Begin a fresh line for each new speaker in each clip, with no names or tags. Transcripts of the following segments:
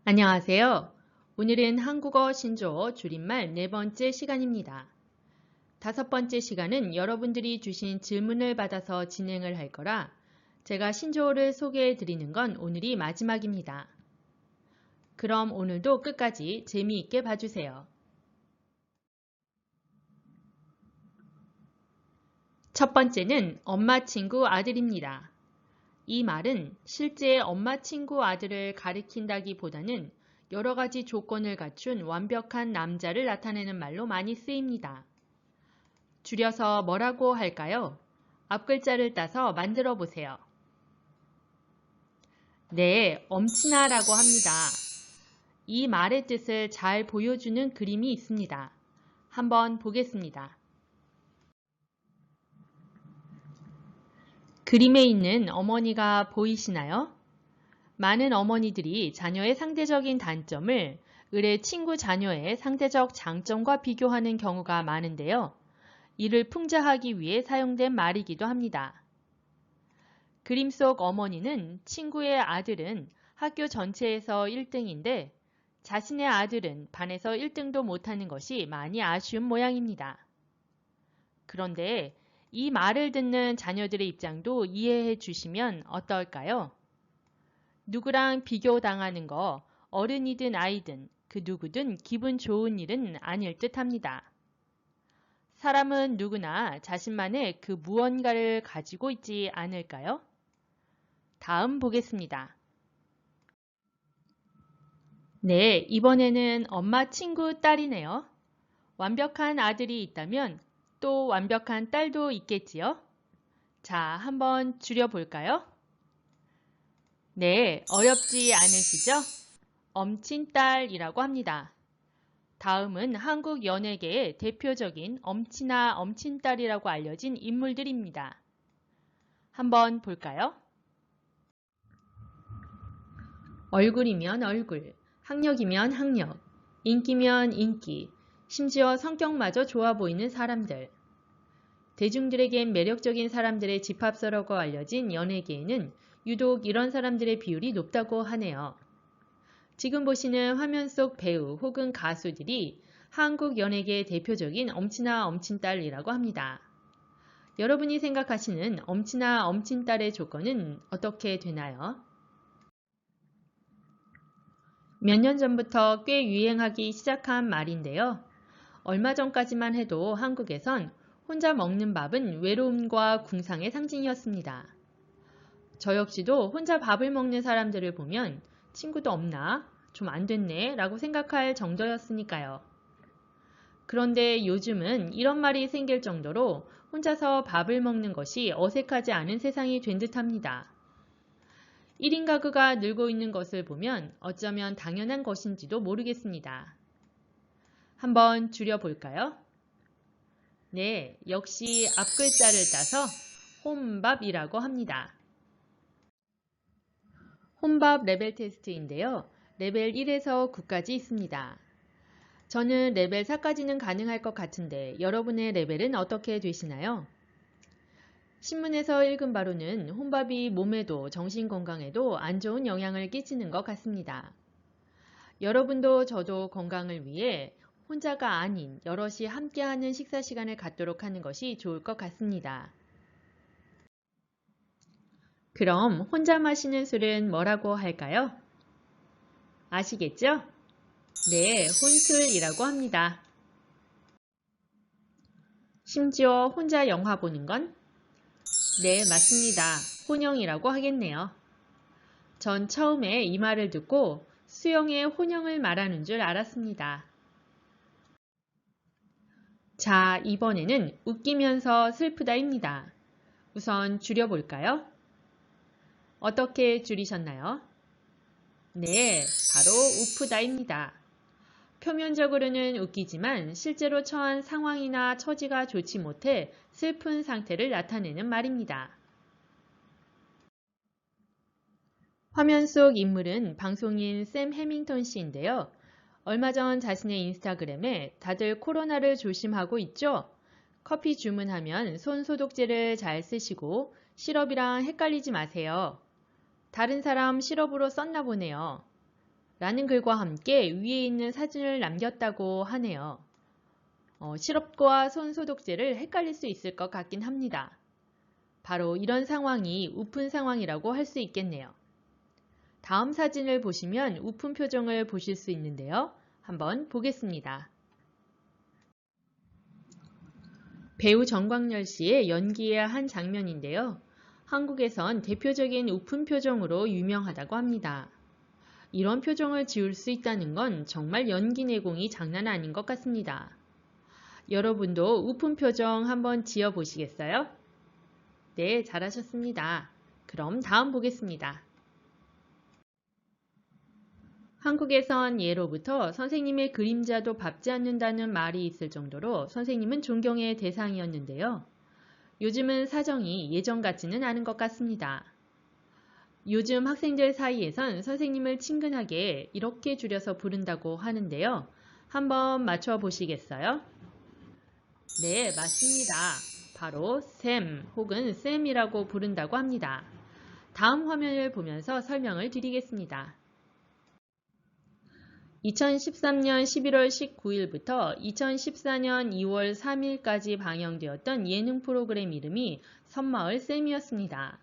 안녕하세요. 오늘은 한국어 신조어 줄임말 네 번째 시간입니다. 다섯 번째 시간은 여러분들이 주신 질문을 받아서 진행을 할 거라 제가 신조어를 소개해 드리는 건 오늘이 마지막입니다. 그럼 오늘도 끝까지 재미있게 봐주세요. 첫 번째는 엄마 친구 아들입니다. 이 말은 실제 엄마 친구 아들을 가리킨다기보다는 여러 가지 조건을 갖춘 완벽한 남자를 나타내는 말로 많이 쓰입니다. 줄여서 뭐라고 할까요? 앞글자를 따서 만들어 보세요. 네, 엄친아라고 합니다. 이 말의 뜻을 잘 보여주는 그림이 있습니다. 한번 보겠습니다. 그림에 있는 어머니가 보이시나요? 많은 어머니들이 자녀의 상대적인 단점을 을의 친구 자녀의 상대적 장점과 비교하는 경우가 많은데요. 이를 풍자하기 위해 사용된 말이기도 합니다. 그림 속 어머니는 친구의 아들은 학교 전체에서 1등인데 자신의 아들은 반에서 1등도 못하는 것이 많이 아쉬운 모양입니다. 그런데 이 말을 듣는 자녀들의 입장도 이해해 주시면 어떨까요? 누구랑 비교당하는 거 어른이든 아이든 그 누구든 기분 좋은 일은 아닐 듯합니다. 사람은 누구나 자신만의 그 무언가를 가지고 있지 않을까요? 다음 보겠습니다. 네, 이번에는 엄마 친구 딸이네요. 완벽한 아들이 있다면 또 완벽한 딸도 있겠지요? 자, 한번 줄여볼까요? 네, 어렵지 않으시죠? 엄친딸이라고 합니다. 다음은 한국 연예계의 대표적인 엄친아, 엄친딸이라고 알려진 인물들입니다. 한번 볼까요? 얼굴이면 얼굴, 학력이면 학력, 인기면 인기, 심지어 성격마저 좋아 보이는 사람들. 대중들에겐 매력적인 사람들의 집합서라고 알려진 연예계에는 유독 이런 사람들의 비율이 높다고 하네요. 지금 보시는 화면 속 배우 혹은 가수들이 한국 연예계의 대표적인 엄친아 엄친딸이라고 합니다. 여러분이 생각하시는 엄친아 엄친딸의 조건은 어떻게 되나요? 몇 년 전부터 꽤 유행하기 시작한 말인데요. 얼마 전까지만 해도 한국에선 혼자 먹는 밥은 외로움과 궁상의 상징이었습니다. 저 역시도 혼자 밥을 먹는 사람들을 보면 친구도 없나? 좀 안 됐네? 라고 생각할 정도였으니까요. 그런데 요즘은 이런 말이 생길 정도로 혼자서 밥을 먹는 것이 어색하지 않은 세상이 된 듯합니다. 1인 가구가 늘고 있는 것을 보면 어쩌면 당연한 것인지도 모르겠습니다. 한번 줄여볼까요? 네, 역시 앞글자를 따서 혼밥이라고 합니다. 혼밥 레벨 테스트인데요. 레벨 1에서 9까지 있습니다. 저는 레벨 4까지는 가능할 것 같은데 여러분의 레벨은 어떻게 되시나요? 신문에서 읽은 바로는 혼밥이 몸에도 정신건강에도 안 좋은 영향을 끼치는 것 같습니다. 여러분도 저도 건강을 위해 혼자가 아닌 여럿이 함께하는 식사 시간을 갖도록 하는 것이 좋을 것 같습니다. 그럼 혼자 마시는 술은 뭐라고 할까요? 아시겠죠? 네, 혼술이라고 합니다. 심지어 혼자 영화 보는 건? 네, 맞습니다. 혼영이라고 하겠네요. 전 처음에 이 말을 듣고 수영의 혼영을 말하는 줄 알았습니다. 자, 이번에는 웃기면서 슬프다입니다. 우선 줄여볼까요? 어떻게 줄이셨나요? 네, 바로 우프다입니다. 표면적으로는 웃기지만 실제로 처한 상황이나 처지가 좋지 못해 슬픈 상태를 나타내는 말입니다. 화면 속 인물은 방송인 샘 해밍턴 씨인데요. 얼마 전 자신의 인스타그램에 다들 코로나를 조심하고 있죠? 커피 주문하면 손 소독제를 잘 쓰시고 시럽이랑 헷갈리지 마세요. 다른 사람 시럽으로 썼나 보네요. 라는 글과 함께 위에 있는 사진을 남겼다고 하네요. 시럽과 손소독제를 헷갈릴 수 있을 것 같긴 합니다. 바로 이런 상황이 우픈 상황이라고 할 수 있겠네요. 다음 사진을 보시면 우픈 표정을 보실 수 있는데요. 한번 보겠습니다. 배우 정광열 씨의 연기의 한 장면인데요. 한국에선 대표적인 우픈 표정으로 유명하다고 합니다. 이런 표정을 지을 수 있다는 건 정말 연기 내공이 장난 아닌 것 같습니다. 여러분도 우픈 표정 한번 지어 보시겠어요? 네, 잘하셨습니다. 그럼 다음 보겠습니다. 한국에선 예로부터 선생님의 그림자도 밟지 않는다는 말이 있을 정도로 선생님은 존경의 대상이었는데요. 요즘은 사정이 예전 같지는 않은 것 같습니다. 요즘 학생들 사이에선 선생님을 친근하게 이렇게 줄여서 부른다고 하는데요. 한번 맞춰 보시겠어요? 네, 맞습니다. 바로 쌤 혹은 쌤이라고 부른다고 합니다. 다음 화면을 보면서 설명을 드리겠습니다. 2013년 11월 19일부터 2014년 2월 3일까지 방영되었던 예능 프로그램 이름이 섬마을 쌤이었습니다.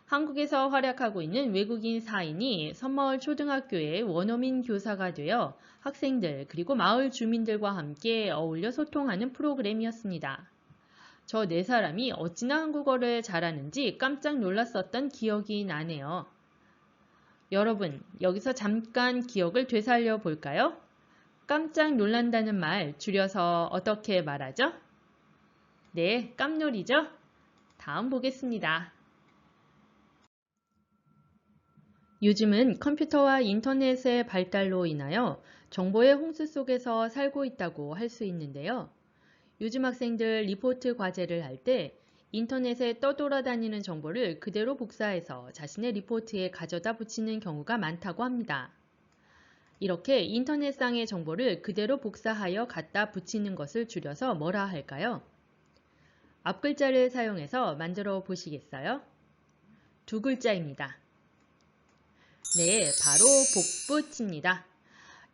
한국에서 활약하고 있는 외국인 4인이 섬마을 초등학교의 원어민 교사가 되어 학생들 그리고 마을 주민들과 함께 어울려 소통하는 프로그램이었습니다. 저 4사람이 어찌나 한국어를 잘하는지 깜짝 놀랐었던 기억이 나네요. 여러분, 여기서 잠깐 기억을 되살려 볼까요? 깜짝 놀란다는 말 줄여서 어떻게 말하죠? 네, 깜놀이죠? 다음 보겠습니다. 요즘은 컴퓨터와 인터넷의 발달로 인하여 정보의 홍수 속에서 살고 있다고 할 수 있는데요. 요즘 학생들 리포트 과제를 할 때 인터넷에 떠돌아다니는 정보를 그대로 복사해서 자신의 리포트에 가져다 붙이는 경우가 많다고 합니다. 이렇게 인터넷상의 정보를 그대로 복사하여 갖다 붙이는 것을 줄여서 뭐라 할까요? 앞글자를 사용해서 만들어 보시겠어요? 2글자입니다. 네, 바로 복붙입니다.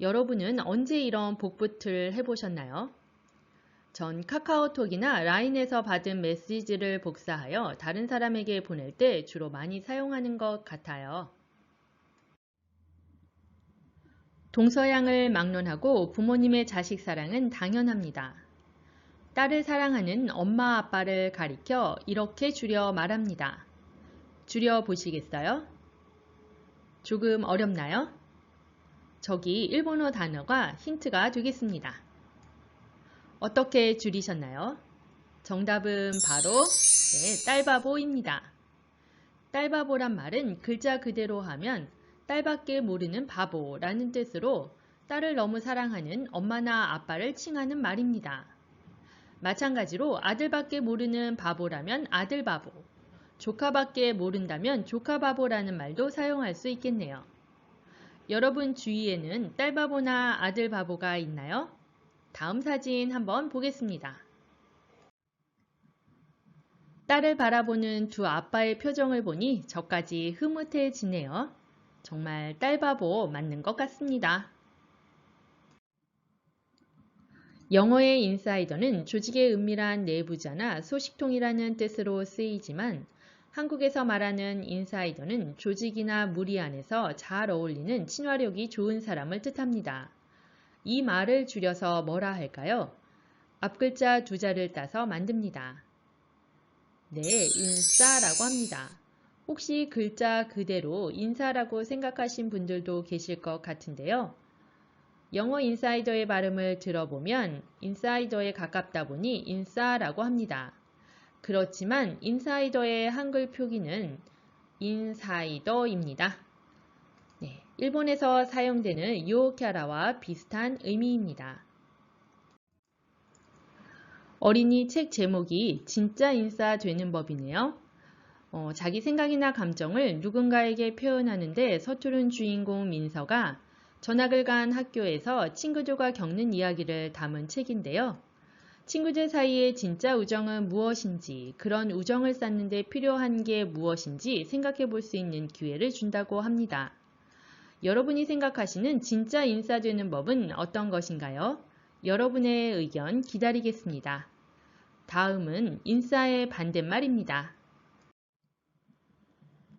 여러분은 언제 이런 복붙을 해보셨나요? 전 카카오톡이나 라인에서 받은 메시지를 복사하여 다른 사람에게 보낼 때 주로 많이 사용하는 것 같아요. 동서양을 막론하고 부모님의 자식 사랑은 당연합니다. 딸을 사랑하는 엄마 아빠를 가리켜 이렇게 줄여 말합니다. 줄여 보시겠어요? 조금 어렵나요? 저기 일본어 단어가 힌트가 되겠습니다. 어떻게 줄이셨나요? 정답은 바로 딸바보입니다. 딸바보란 말은 글자 그대로 하면 딸밖에 모르는 바보라는 뜻으로 딸을 너무 사랑하는 엄마나 아빠를 칭하는 말입니다. 마찬가지로 아들밖에 모르는 바보라면 아들바보, 조카밖에 모른다면 조카바보라는 말도 사용할 수 있겠네요. 여러분 주위에는 딸바보나 아들바보가 있나요? 다음 사진 한번 보겠습니다. 딸을 바라보는 두 아빠의 표정을 보니 저까지 흐뭇해지네요. 정말 딸바보 맞는 것 같습니다. 영어의 인사이더는 조직의 은밀한 내부자나 소식통이라는 뜻으로 쓰이지만 한국에서 말하는 인사이더는 조직이나 무리 안에서 잘 어울리는 친화력이 좋은 사람을 뜻합니다. 이 말을 줄여서 뭐라 할까요? 앞글자 2자를 따서 만듭니다. 네, 인싸라고 합니다. 혹시 글자 그대로 인사라고 생각하신 분들도 계실 것 같은데요. 영어 인사이더의 발음을 들어보면 인사이더에 가깝다 보니 인싸라고 합니다. 그렇지만 인사이더의 한글 표기는 인사이더입니다. 네, 일본에서 사용되는 요캬라와 비슷한 의미입니다. 어린이 책 제목이 진짜 인싸 되는 법이네요. 자기 생각이나 감정을 누군가에게 표현하는데 서투른 주인공 민서가 전학을 간 학교에서 친구들과 겪는 이야기를 담은 책인데요. 친구들 사이의 진짜 우정은 무엇인지, 그런 우정을 쌓는 데 필요한 게 무엇인지 생각해 볼 수 있는 기회를 준다고 합니다. 여러분이 생각하시는 진짜 인싸 되는 법은 어떤 것인가요? 여러분의 의견 기다리겠습니다. 다음은 인싸의 반대말입니다.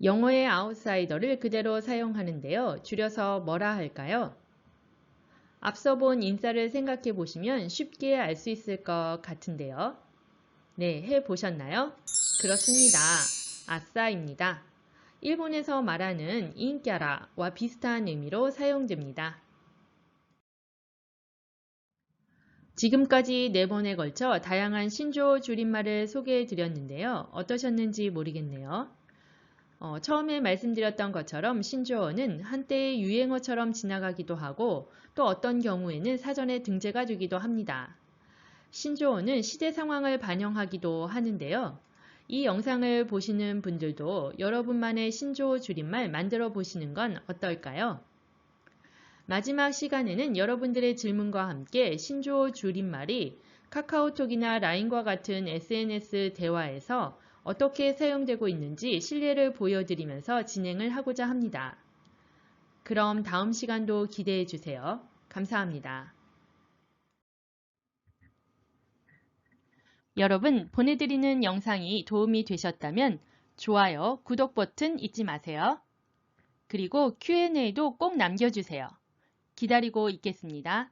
영어의 아웃사이더를 그대로 사용하는데요. 줄여서 뭐라 할까요? 앞서 본 인싸를 생각해 보시면 쉽게 알 수 있을 것 같은데요. 네, 해 보셨나요? 그렇습니다. 아싸입니다. 일본에서 말하는 인꺄라와 비슷한 의미로 사용됩니다. 지금까지 4번에 걸쳐 다양한 신조어 줄임말을 소개해 드렸는데요. 어떠셨는지 모르겠네요. 처음에 말씀드렸던 것처럼 신조어는 한때의 유행어처럼 지나가기도 하고 또 어떤 경우에는 사전에 등재가 되기도 합니다. 신조어는 시대 상황을 반영하기도 하는데요. 이 영상을 보시는 분들도 여러분만의 신조어 줄임말 만들어 보시는 건 어떨까요? 마지막 시간에는 여러분들의 질문과 함께 신조어 줄임말이 카카오톡이나 라인과 같은 SNS 대화에서 어떻게 사용되고 있는지 실례를 보여드리면서 진행을 하고자 합니다. 그럼 다음 시간도 기대해 주세요. 감사합니다. 여러분, 보내드리는 영상이 도움이 되셨다면 좋아요, 구독 버튼 잊지 마세요. 그리고 Q&A도 꼭 남겨주세요. 기다리고 있겠습니다.